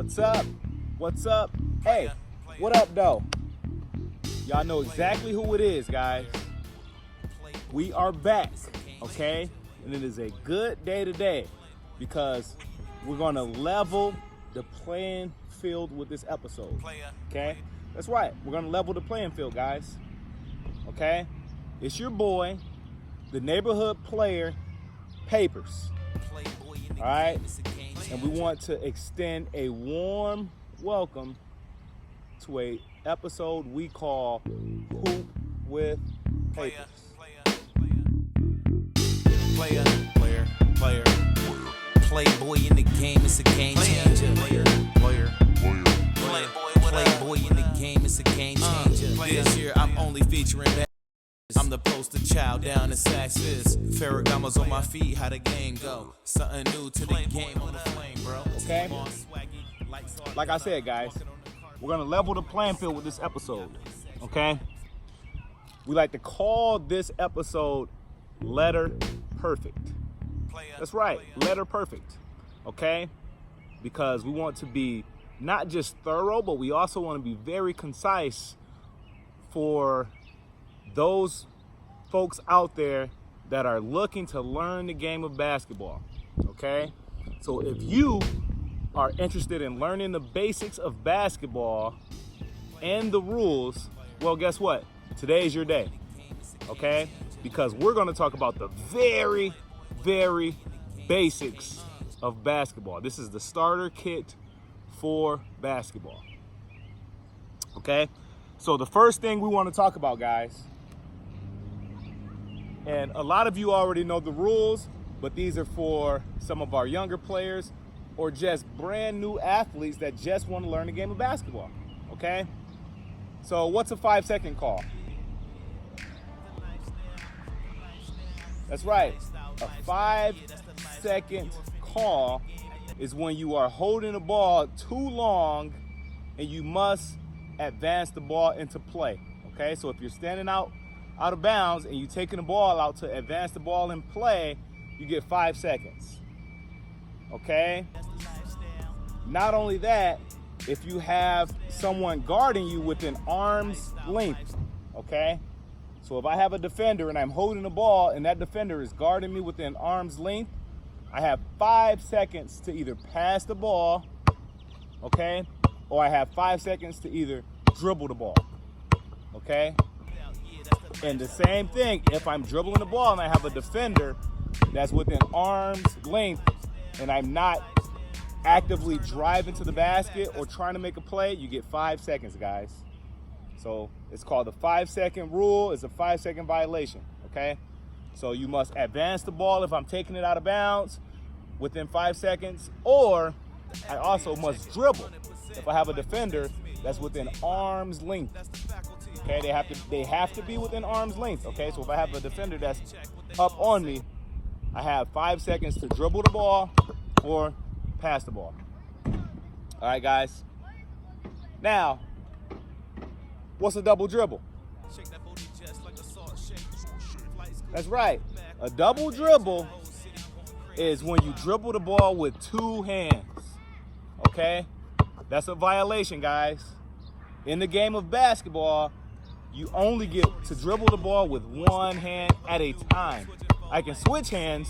What's up? What's up? Hey, what up, though? Y'all know exactly who it is, guys. We are back, okay? And it is a good day today because we're going to level the playing field with this episode, okay? That's right. We're going to level the playing field, guys, okay? It's your boy, the neighborhood player, Papers, all right? And we want to extend a warm welcome to a episode we call Hoop with Papers. Player. Playboy in the game, it's a game changer. Playboy in the game, it's a game changer. This year I'm only featuring bad. I'm the poster child down in Saxfist. Ferragamo's on my feet, how the game go? Something new to the game on the flame, bro. Okay? Like I said, guys, we're going to level the playing field with this episode, okay? We like to call this episode Letter Perfect. That's right, Letter Perfect, okay? Because we want to be not just thorough, but we also want to be very concise for those folks out there that are looking to learn the game of basketball, okay? So if you are interested in learning the basics of basketball and the rules, well, guess what? Today is your day, okay? Because we're going to talk about the very, very basics of basketball. This is the starter kit for basketball, okay? So the first thing we want to talk about, guys, and a lot of you already know the rules, but these are for some of our younger players or just brand new athletes that just want to learn the game of basketball, okay? So what's a 5-second call? That's right. A 5-second call is when you are holding the ball too long and you must advance the ball into play, okay? So if you're standing out of bounds and you're taking the ball out to advance the ball in play, you get 5 seconds, okay? Not only that, if you have someone guarding you within arm's length, okay? So if I have a defender and I'm holding the ball and that defender is guarding me within arm's length, I have 5 seconds to either pass the ball, okay? Or I have 5 seconds to either dribble the ball, okay? And the same thing, if I'm dribbling the ball and I have a defender that's within arm's length and I'm not actively driving to the basket or trying to make a play, you get 5 seconds, guys. So it's called the 5-second rule. It's a 5-second violation, okay? So you must advance the ball if I'm taking it out of bounds within 5 seconds, or I also must dribble if I have a defender that's within arm's length. Okay, they have to be within arm's length, okay? So if I have a defender that's up on me, I have 5 seconds to dribble the ball or pass the ball. All right, guys. Now, what's a double dribble? That's right. A double dribble is when you dribble the ball with two hands, okay? That's a violation, guys. In the game of basketball, you only get to dribble the ball with one hand at a time. I can switch hands,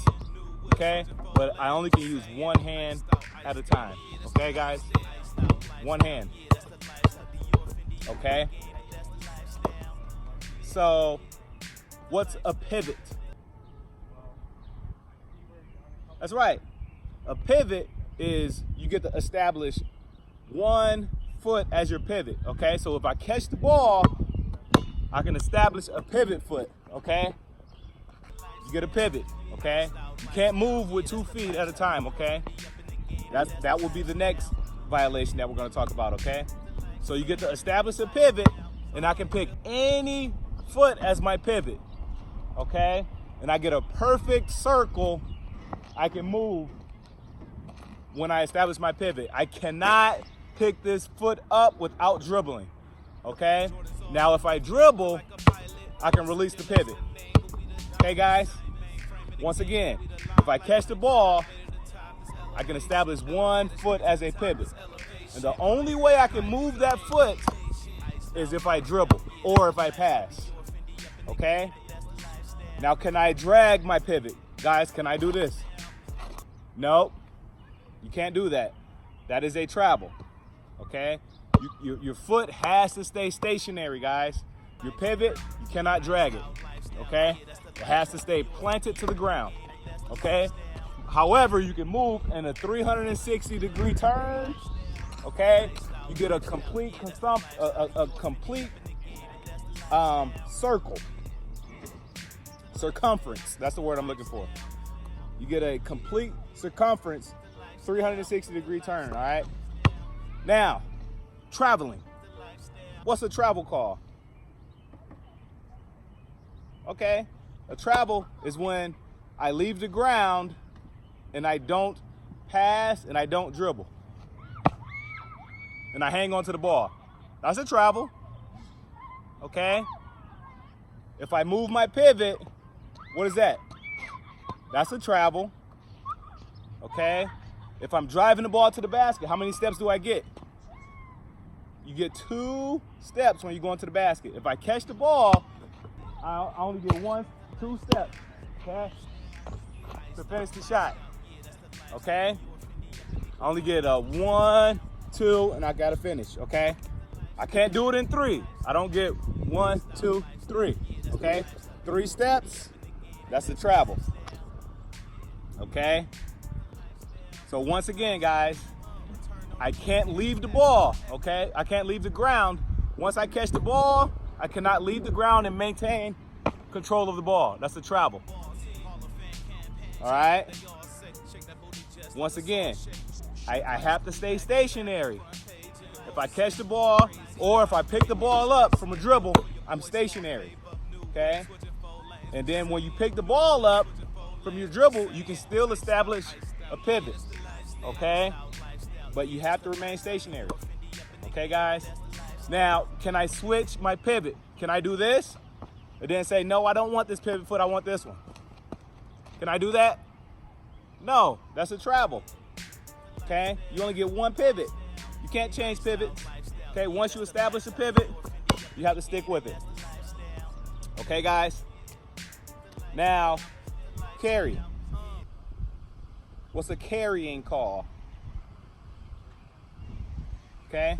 okay? But I only can use one hand at a time. Okay, guys? One hand. Okay? So, what's a pivot? That's right. A pivot is you get to establish 1 foot as your pivot, okay? So if I catch the ball, I can establish a pivot foot, okay? You get a pivot, okay? You can't move with 2 feet at a time, okay? That will be the next violation that we're going to talk about, okay? So you get to establish a pivot, and I can pick any foot as my pivot, okay? And I get a perfect circle I can move when I establish my pivot. I cannot pick this foot up without dribbling, okay? Now, if I dribble, I can release the pivot. Okay, guys? Once again, if I catch the ball, I can establish 1 foot as a pivot. And the only way I can move that foot is if I dribble or if I pass. Okay? Now, can I drag my pivot? Guys, can I do this? No, you can't do that. That is a travel. Okay? Your foot has to stay stationary, guys. Your pivot, you cannot drag it. Okay? It has to stay planted to the ground. Okay? However, you can move in a 360-degree turn. Okay? You get a complete circle. Circumference. That's the word I'm looking for. You get a complete circumference, 360-degree turn, all right? Now, traveling. What's a travel call? Okay, a travel is when I leave the ground and I don't pass and I don't dribble. And I hang on to the ball. That's a travel. Okay? If I move my pivot, what is that? That's a travel. Okay? If I'm driving the ball to the basket, how many steps do I get? You get 2 steps when you go into the basket. If I catch the ball, I only get 2 steps, okay, to finish the shot. Okay? I only get a 1, 2, and I gotta finish, okay? I can't do it in 3. I don't get 1, 2, 3, okay? 3 steps, that's the travel, okay? So once again, guys, I can't leave the ball, okay? I can't leave the ground. Once I catch the ball, I cannot leave the ground and maintain control of the ball. That's the travel. All right? Once again, I have to stay stationary. If I catch the ball or if I pick the ball up from a dribble, I'm stationary, okay? And then when you pick the ball up from your dribble, you can still establish a pivot, okay? But you have to remain stationary, okay, guys? Now, can I switch my pivot? Can I do this? And then say, no, I don't want this pivot foot, I want this one. Can I do that? No, that's a travel, okay? You only get 1 pivot. You can't change pivots, okay? Once you establish a pivot, you have to stick with it. Okay, guys? Now, carry. What's a carrying call? Okay?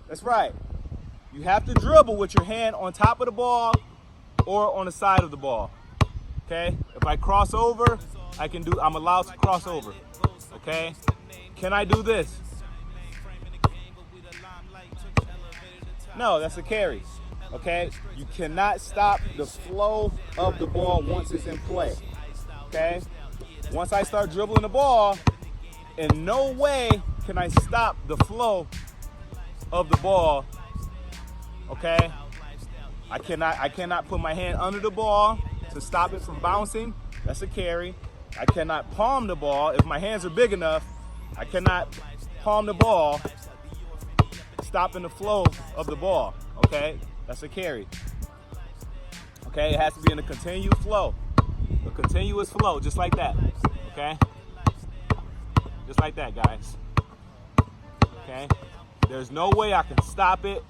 That's right. You have to dribble with your hand on top of the ball or on the side of the ball. Okay? If I cross over, I'm allowed to cross over. Okay? Can I do this? No, that's a carry. Okay? You cannot stop the flow of the ball once it's in play. Okay? Once I start dribbling the ball, in no way can I stop the flow of the ball. Okay? I cannot put my hand under the ball to stop it from bouncing. That's a carry. I cannot palm the ball. If my hands are big enough, I cannot palm the ball, stopping the flow of the ball. Okay? That's a carry. Okay? It has to be in a continuous flow. A continuous flow, just like that. Okay? Just like that, guys. Okay? There's no way I can stop it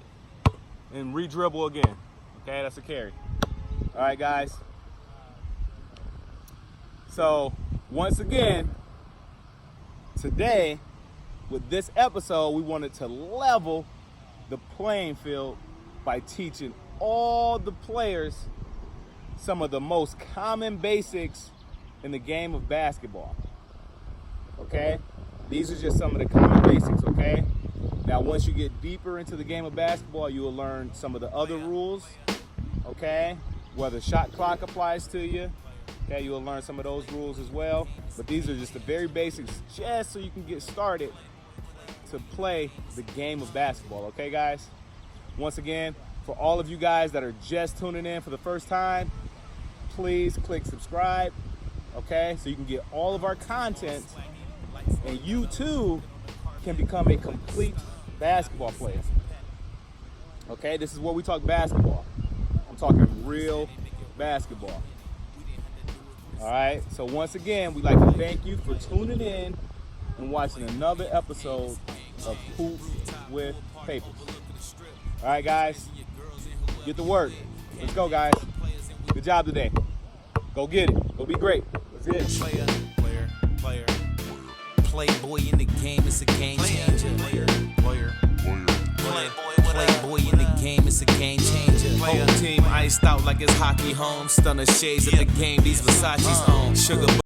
and re-dribble again. Okay? That's a carry. All right, guys? So, once again, today, with this episode, we wanted to level the playing field by teaching all the players some of the most common basics in the game of basketball. Okay? These are just some of the common basics, okay? Now, once you get deeper into the game of basketball, you will learn some of the other rules, okay? Whether shot clock applies to you, okay? You will learn some of those rules as well. But these are just the very basics, just so you can get started to play the game of basketball, okay, guys? Once again, for all of you guys that are just tuning in for the first time, please click subscribe, okay? So you can get all of our content, and you too can become a complete basketball player. Okay, this is where we talk basketball. I'm talking real basketball. All right, so once again, we'd like to thank you for tuning in and watching another episode of poop with paper. All right, guys, get to work. Let's go, guys. Good job today. Go get it. Go be great. That's it. Playboy in the game, it's a game changer. Playboy in the game, it's a game changer. Whole team iced out like it's hockey home. Stunner shades at the game, these Versace's on. Sugar